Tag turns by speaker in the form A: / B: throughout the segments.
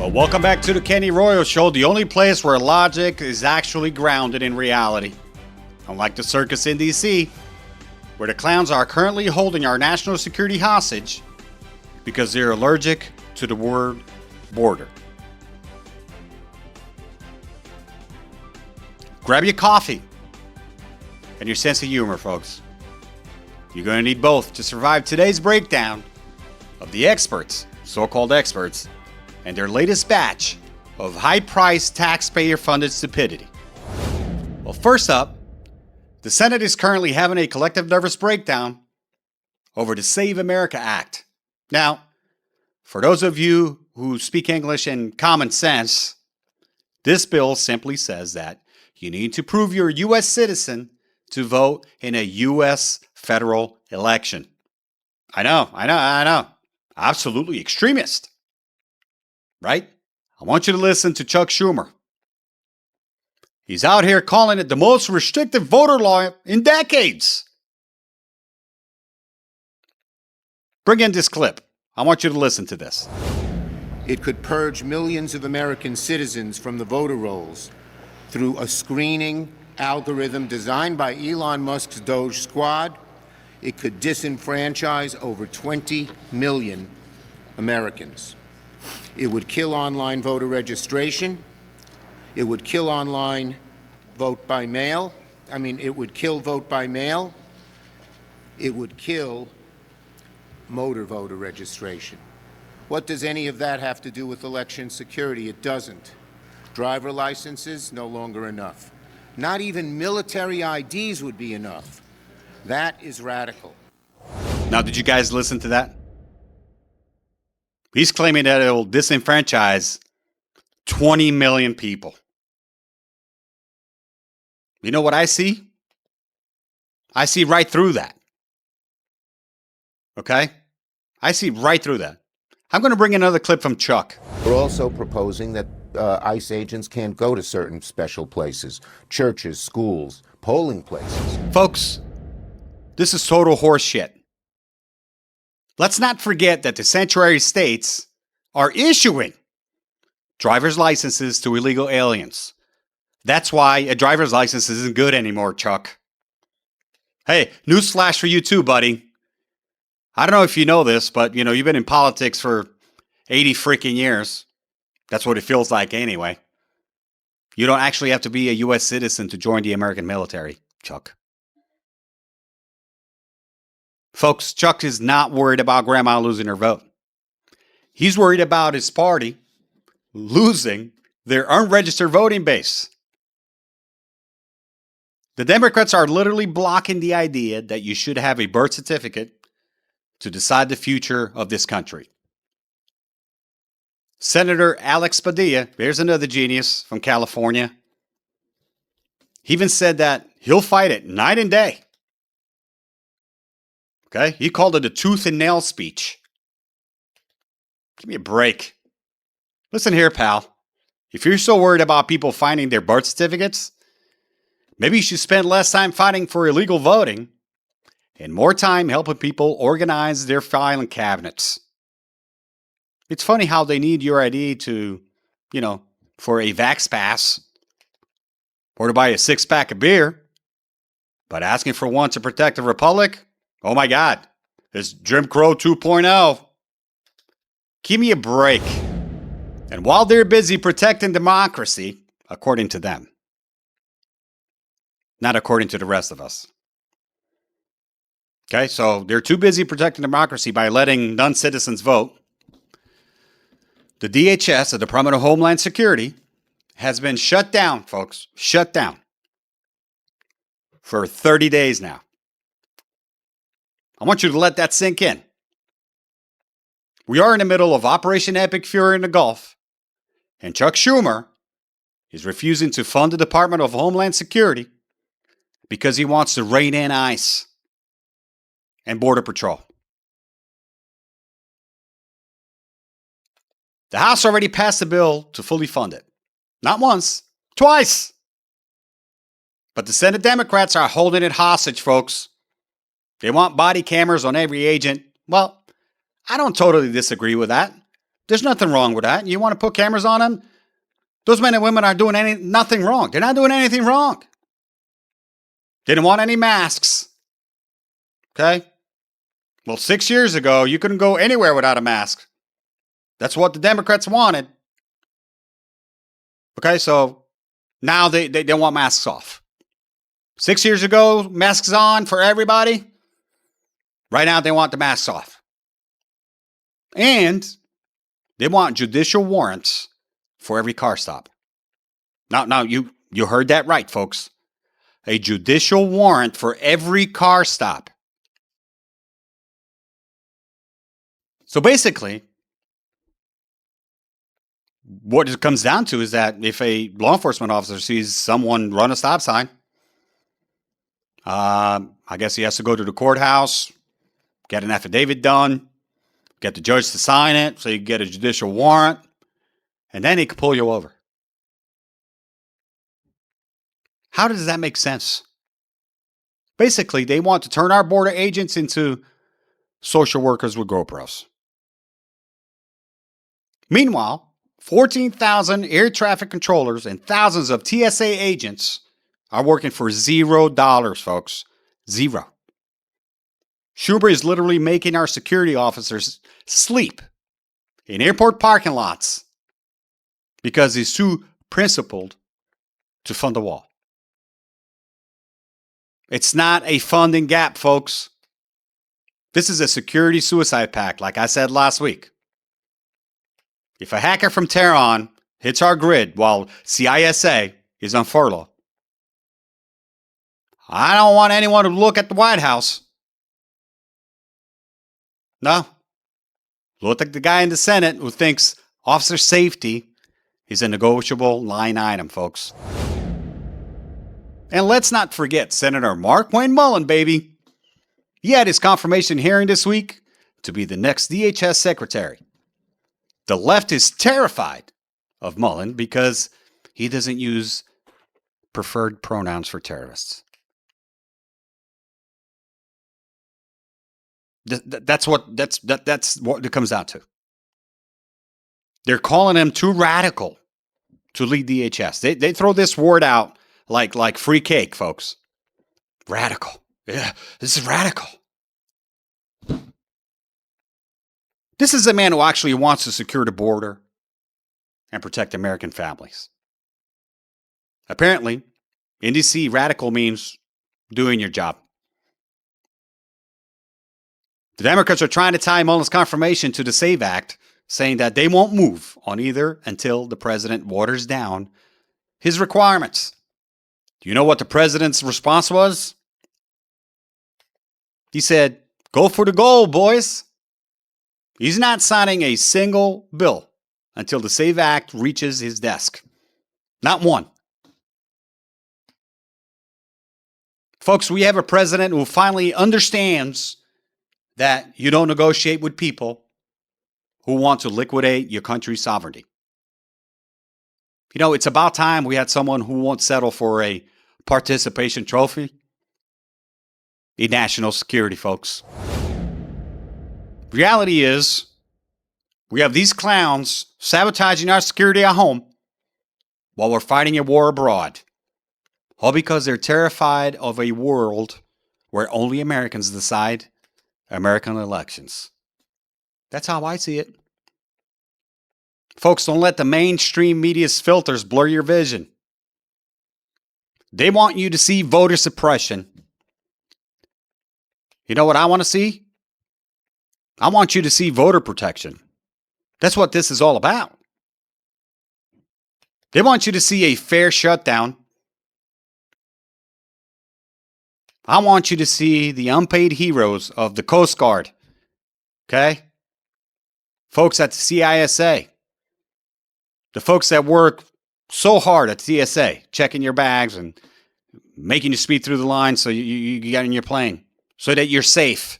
A: Well, welcome back to the Kenny Royal Show, the only place where logic is actually grounded in reality. Unlike the circus in DC, where the clowns are currently holding our national security hostage because they're allergic to the word border. Grab your coffee and your sense of humor, folks. You're going to need both to survive today's breakdown of the experts, so-called experts, and their latest batch of high-priced taxpayer-funded stupidity. Well, first up, the Senate is currently having a collective nervous breakdown over the Save America Act. Now, for those of you who speak English and common sense, this bill simply says that you need to prove you're a U.S. citizen to vote in a U.S. federal election. I know. Absolutely extremist. Right? I want you to listen to Chuck Schumer. He's out here calling it the most restrictive voter law in decades. Bring in this clip. I want you to listen to this.
B: It could purge millions of American citizens from the voter rolls through a screening algorithm designed by Elon Musk's Doge Squad. It could disenfranchise over 20 million Americans. It would kill online voter registration. It would kill online vote by mail. It would kill vote by mail. It would kill motor voter registration. What does any of that have to do with election security? It doesn't. Driver licenses, no longer enough. Not even military IDs would be enough. That is radical.
A: Now, did you guys listen to that? He's claiming that it will disenfranchise 20 million people. You know what I see? I see right through that. Okay? I see right through that. I'm going to bring another clip from Chuck.
B: We're also proposing that ICE agents can't go to certain special places, churches, schools, polling places.
A: Folks, this is total horseshit. Let's not forget that the sanctuary states are issuing driver's licenses to illegal aliens. That's why a driver's license isn't good anymore, Chuck. Hey, newsflash for you too, buddy. I don't know if you know this, but you've been in politics for 80 freaking years. That's what it feels like anyway. You don't actually have to be a U.S. citizen to join the American military, Chuck. Folks, Chuck is not worried about grandma losing her vote. He's worried about his party losing their unregistered voting base. The Democrats are literally blocking the idea that you should have a birth certificate to decide the future of this country. Senator Alex Padilla, there's another genius from California, he even said that he'll fight it night and day. Okay? He called it a tooth and nail speech. Give me a break. Listen here, pal. If you're so worried about people finding their birth certificates, maybe you should spend less time fighting for illegal voting and more time helping people organize their filing cabinets. It's funny how they need your ID to, for a Vax Pass or to buy a 6-pack of beer, but asking for one to protect the Republic? Oh my God, it's Jim Crow 2.0. Give me a break. And while they're busy protecting democracy, according to them, not according to the rest of us. Okay, so they're too busy protecting democracy by letting non-citizens vote. The DHS, the Department of Homeland Security, has been shut down, folks. Shut down. For 30 days now. I want you to let that sink in. We are in the middle of Operation Epic Fury in the Gulf, and Chuck Schumer is refusing to fund the Department of Homeland Security because he wants to rein in ICE and Border Patrol. The House already passed a bill to fully fund it. Not once, twice. But the Senate Democrats are holding it hostage, folks. They want body cameras on every agent. Well, I don't totally disagree with that. There's nothing wrong with that. You want to put cameras on them? Those men and women aren't doing nothing wrong. They're not doing anything wrong. They didn't want any masks. Okay? Well, 6 years ago, you couldn't go anywhere without a mask. That's what the Democrats wanted. Okay, so now they want masks off. 6 years ago, masks on for everybody. Right now, they want the masks off. And they want judicial warrants for every car stop. Now you heard that right, folks. A judicial warrant for every car stop. So basically, what it comes down to is that if a law enforcement officer sees someone run a stop sign, I guess he has to go to the courthouse, get an affidavit done, get the judge to sign it so you get a judicial warrant, and then he can pull you over. How does that make sense? Basically, they want to turn our border agents into social workers with GoPros. Meanwhile, 14,000 air traffic controllers and thousands of TSA agents are working for $0, folks. Zero. Schumer is literally making our security officers sleep in airport parking lots because he's too principled to fund the wall. It's not a funding gap, folks. This is a security suicide pact, like I said last week. If a hacker from Tehran hits our grid while CISA is on furlough, I don't want anyone to look at the White House. No. Look at the guy in the Senate who thinks officer safety is a negotiable line item, folks. And let's not forget Senator Mark Wayne Mullen, baby. He had his confirmation hearing this week to be the next DHS secretary. The left is terrified of Mullen because he doesn't use preferred pronouns for terrorists. That's what it comes down to. They're calling him too radical to lead DHS. They throw this word out like free cake, folks. Radical. Yeah, this is radical. This is a man who actually wants to secure the border and protect American families. Apparently, in DC, radical means doing your job. The Democrats are trying to tie Mullen's confirmation to the SAVE Act, saying that they won't move on either until the president waters down his requirements. Do you know what the president's response was? He said, "Go for the gold, boys." He's not signing a single bill until the SAVE Act reaches his desk. Not one. Folks, we have a president who finally understands that you don't negotiate with people who want to liquidate your country's sovereignty. You know, it's about time we had someone who won't settle for a participation trophy in national security, folks. Reality is, we have these clowns sabotaging our security at home while we're fighting a war abroad. All because they're terrified of a world where only Americans decide American elections. That's how I see it. Folks, don't let the mainstream media's filters blur your vision. They want you to see voter suppression. You know what I want to see? I want you to see voter protection. That's what this is all about. They want you to see a fair shutdown. I want you to see the unpaid heroes of the Coast Guard. Okay? Folks at the CISA. The folks that work so hard at TSA, checking your bags and making you speed through the line so you get in your plane, so that you're safe.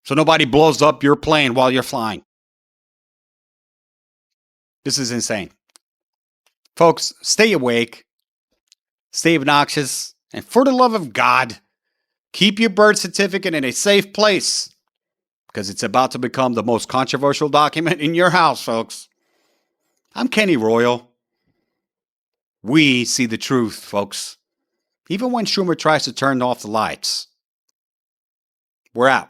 A: So nobody blows up your plane while you're flying. This is insane. Folks, stay awake, stay obnoxious, and for the love of God, keep your birth certificate in a safe place. because it's about to become the most controversial document in your house, folks. I'm Kenny Royal. We see the truth, folks. Even when Schumer tries to turn off the lights. We're out.